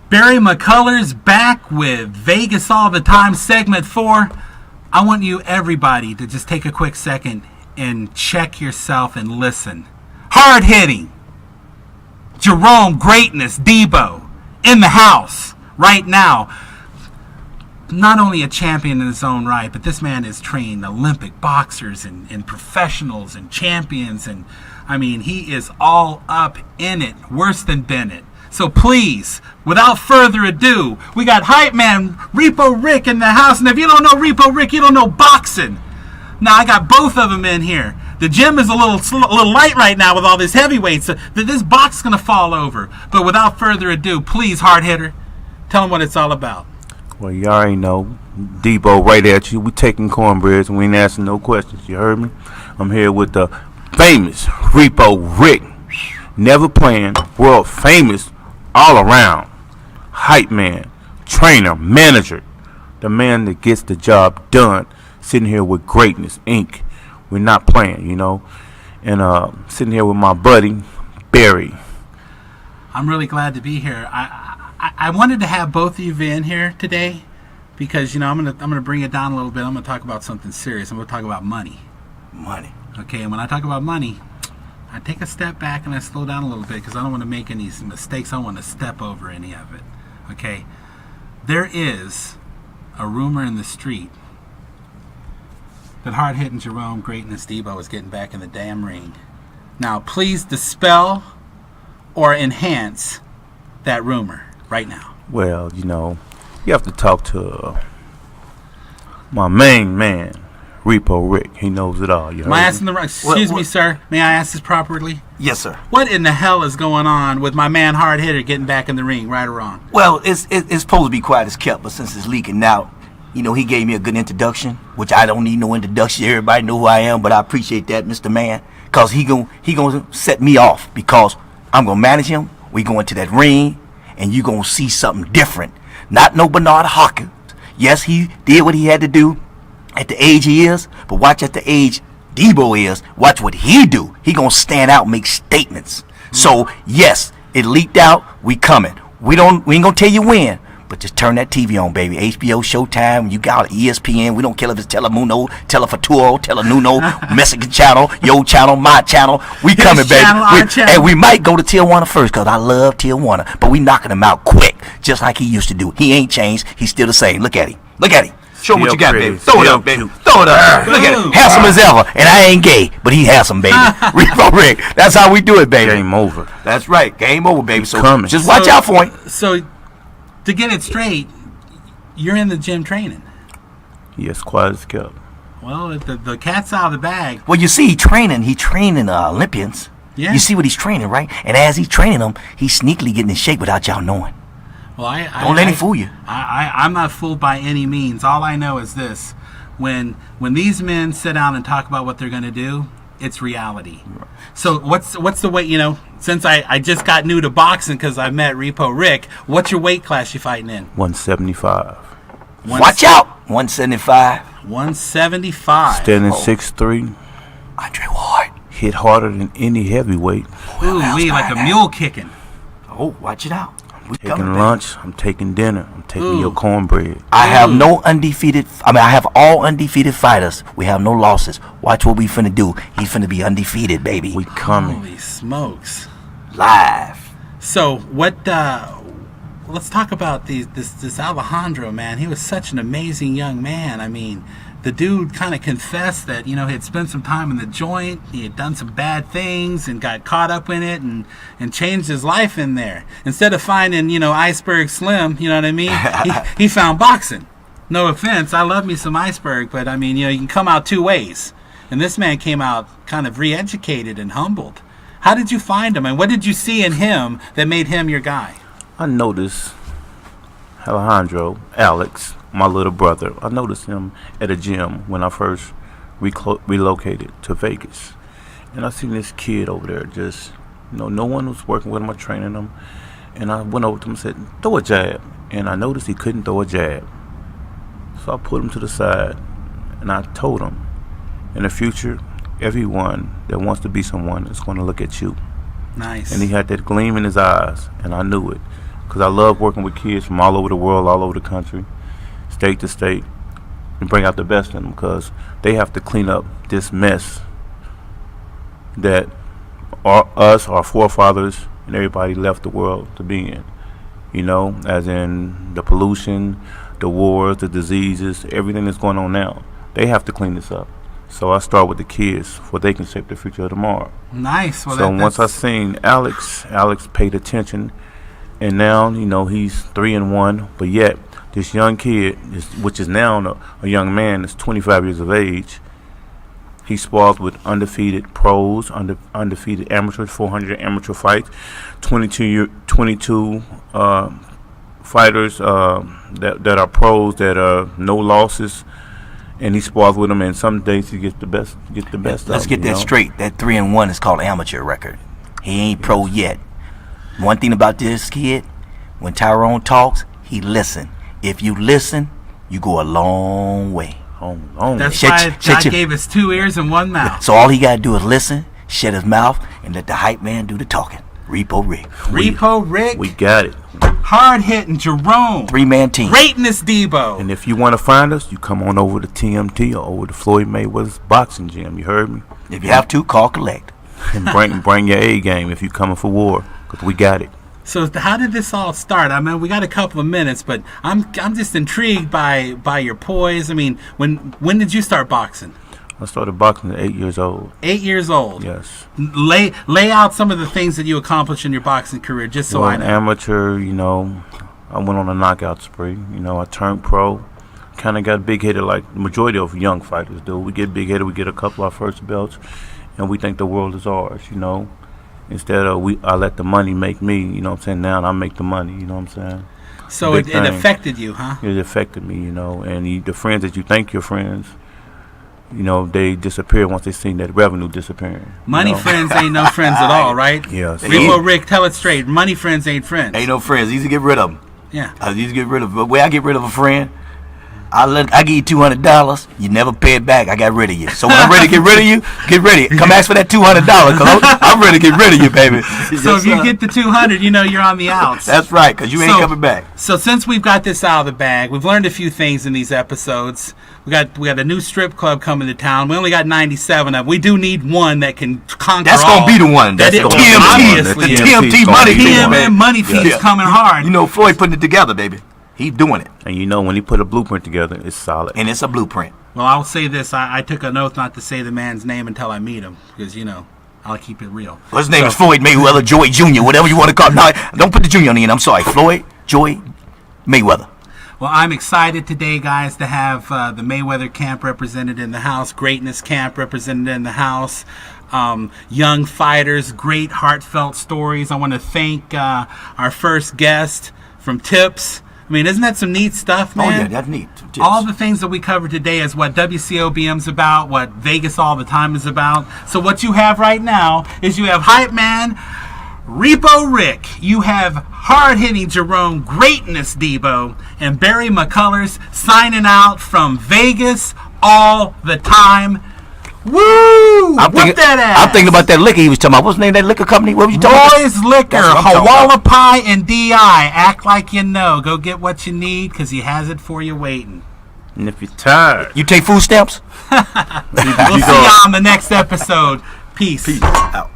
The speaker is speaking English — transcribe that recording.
Barry McCullers back with Vegas All the Time segment 4. I want you, everybody, to just take a quick second and check yourself and listen. Hard hitting. Jerome Greatness Debo in the house right now. Not only a champion in his own right, but this man has trained Olympic boxers and professionals and champions. And I mean, he is all up in it, worse than Bennett. So please, without further ado, we got hype man Repo Rick in the house. And if you don't know Repo Rick, you don't know boxing. Now, I got both of them in here. The gym is a little light right now with all this heavyweight, so this box is going to fall over. But without further ado, please, hard hitter, tell them what it's all about. Well, you already know. Debo right at you. We taking cornbreads and we ain't asking no questions. You heard me? I'm here with the famous Repo Rick. Never playing, world famous all around. Hype man, trainer, manager. The man that gets the job done. Sitting here with Greatness Inc. We're not playing, you know. And sitting here with my buddy, Barry. I'm really glad to be here. I wanted to have both of you in here today because, you know, I'm gonna bring it down a little bit. I'm gonna talk about something serious. I'm gonna talk about money. Money. Okay, and when I talk about money, I take a step back and I slow down a little bit because I don't want to make any mistakes. I don't want to step over any of it. Okay, there is a rumor in the street that hard-hitting Jerome Greatness Debo is getting back in the damn ring. Now, please dispel or enhance that rumor right now. Well, you know, you have to talk to my main man, Repo Rick. He knows it all. You Am I asking the right? Excuse me, sir. May I ask this properly? Yes, sir. What in the hell is going on with my man hard hitter getting back in the ring, right or wrong? Well, it's supposed to be quiet as kept, but since it's leaking out, you know, he gave me a good introduction, which I don't need no introduction. Everybody know who I am, but I appreciate that, Mr. Man, because he gonna set me off because I'm gonna manage him. We go into that ring, and you gonna see something different. Not no Bernard Hopkins. Yes, he did what he had to do at the age he is, but watch at the age Debo is. Watch what he do. He gonna stand out, and make statements. So yes, it leaked out. We coming. We ain't gonna tell you when. But just turn that TV on, baby. HBO, Showtime, you got ESPN. We don't care if it's Telemundo, Telefaturo, Telenuno, Mexican channel, your channel, my channel. We coming, baby. And we might go to Tijuana first, because I love Tijuana. But we knocking him out quick, just like he used to do. He ain't changed. He's still the same. Look at him. Look at him. Show him what you got, baby. Throw it up, baby. Throw it up. Look at him. Handsome as ever. And I ain't gay, but he handsome, baby. Repo Rick. That's how we do it, baby. Game over. That's right. Game over, baby. So coming. Just watch out for him. So, to get it straight, you're in the gym training. Yes, quiet as kept. Well, the cat's out of the bag. Well, you see, he training Olympians. Yeah. You see what he's training, right? And as he's training them, he's sneakily getting in shape without y'all knowing. Well, don't let him fool you. I'm not fooled by any means. All I know is this: when these men sit down and talk about what they're going to do, it's reality. Right. So what's the weight? You know, since I just got new to boxing because I met Repo Rick. What's your weight class you fighting in? 175. Watch out. 175. 175. Standing 6'3". Andre Ward. Hit harder than any heavyweight. Ooh, like a mule kicking. Oh, watch it out. I'm taking lunch. I'm taking dinner. I'm taking your cornbread. I have no undefeated. I have all undefeated fighters. We have no losses. Watch what we finna do. He's finna be undefeated, baby. We coming. Holy smokes! Live. So what? Let's talk about this Alejandro, man. He was such an amazing young man. I mean, the dude kind of confessed that, you know, he had spent some time in the joint, he had done some bad things and got caught up in it and changed his life in there. Instead of finding, you know, Iceberg Slim, you know what I mean, he found boxing. No offense, I love me some Iceberg, but I mean, you know, you can come out two ways. And this man came out kind of re-educated and humbled. How did you find him, and what did you see in him that made him your guy? I noticed Alejandro, Alex, my little brother. I noticed him at a gym when I first relocated to Vegas. And I seen this kid over there just, you know, no one was working with him or training him. And I went over to him and said, throw a jab. And I noticed he couldn't throw a jab. So I put him to the side and I told him, in the future, everyone that wants to be someone is going to look at you. Nice. And he had that gleam in his eyes, and I knew it. because I love working with kids from all over the world, all over the country, state to state, and bring out the best in them, because they have to clean up this mess that our forefathers and everybody left the world to be in. You know, as in the pollution, the wars, the diseases, everything that's going on now. They have to clean this up. So I start with the kids, for they can shape the future of tomorrow. Nice. Well, So once I seen Alex paid attention, and now, you know, he's 3-1, but yet this young kid, which is now a young man, is 25 years of age. He spars with undefeated pros, undefeated amateurs, 400 amateur fights, 22 fighters that are pros, that are no losses, and he spars with them. And some days he gets the best. Let's get that straight. That 3-1 is called amateur record. He ain't pro yet. One thing about this kid, when Tyrone talks, he listen. If you listen, you go a long way. That's why God gave us 2 ears and 1 mouth. So all he gotta do is listen, shut his mouth, and let the hype man do the talking. Repo Rick. Repo Rick. We got it. Hard hitting Jerome. 3-man team. Greatness Debo. And if you want to find us, you come on over to TMT or over to Floyd Mayweather's boxing gym. You heard me? If you have to, call collect. And bring your A game if you coming for war, because we got it. So how did this all start? I mean, we got a couple of minutes, but I'm just intrigued by your poise. I mean, when did you start boxing? I started boxing at 8 years old. 8 years old. Yes. Lay out some of the things that you accomplished in your boxing career, just so I know. Amateur, you know, I went on a knockout spree. You know, I turned pro. Kind of got big headed like the majority of young fighters do. We get big headed. We get a couple of our first belts, and we think the world is ours. You know, instead of I let the money make me. You know what I'm saying? Now I make the money. You know what I'm saying? So it affected you, huh? It affected me, you know, and the friends that you think your friends, you know, they disappear once they see that revenue disappearing. Money friends ain't no friends at all, right? Yes. Repo Rick, tell it straight. Money friends ain't friends. Ain't no friends. Easy to get rid of them. Yeah. Easy to get rid of them. The way I get rid of a friend, I give you $200. You never pay it back. I got rid of you. So when I'm ready to get rid of you, get ready. Come ask for that $200 because I'm ready to get rid of you, baby. So if you get the 200, you know you're on the outs. That's right, because you ain't coming back. So since we've got this out of the bag, we've learned a few things in these episodes. We got a new strip club coming to town. We only got 97 of them. We do need one that can conquer That's all. going to be the one. That's TMT. Obviously. TMT money feed, man. Money feed's coming hard. You know, Floyd putting it together, baby. He's doing it. And you know, when he put a blueprint together, it's solid. And it's a blueprint. Well, I'll say this. I took an oath not to say the man's name until I meet him because, you know, I'll keep it real. Well, his name is Floyd Mayweather Joy Jr., whatever you want to call him. No, don't put the Jr. on the end. I'm sorry. Floyd Joy Mayweather. Well, I'm excited today, guys, to have the Mayweather camp represented in the house, Greatness camp represented in the house, young fighters, great heartfelt stories. I want to thank our first guest from Tips. I mean, isn't that some neat stuff, man? Oh, yeah, that's neat. All the things that we covered today is what WCOBM's about, what Vegas All the Time is about. So what you have right now is you have Hype Man, Repo Rick, you have hard-hitting Jerome, Greatness Debo, and Barry McCullers signing out from Vegas All the Time. Woo! Whip that ass! I'm thinking about that liquor he was talking about. What's the name of that liquor company? What was you talking about? Roy's Liquor, Hawala Pie, and D.I. Act like you know. Go get what you need because he has it for you waiting. And if you're tired, you take food stamps? We'll see you on the next episode. Peace. Out.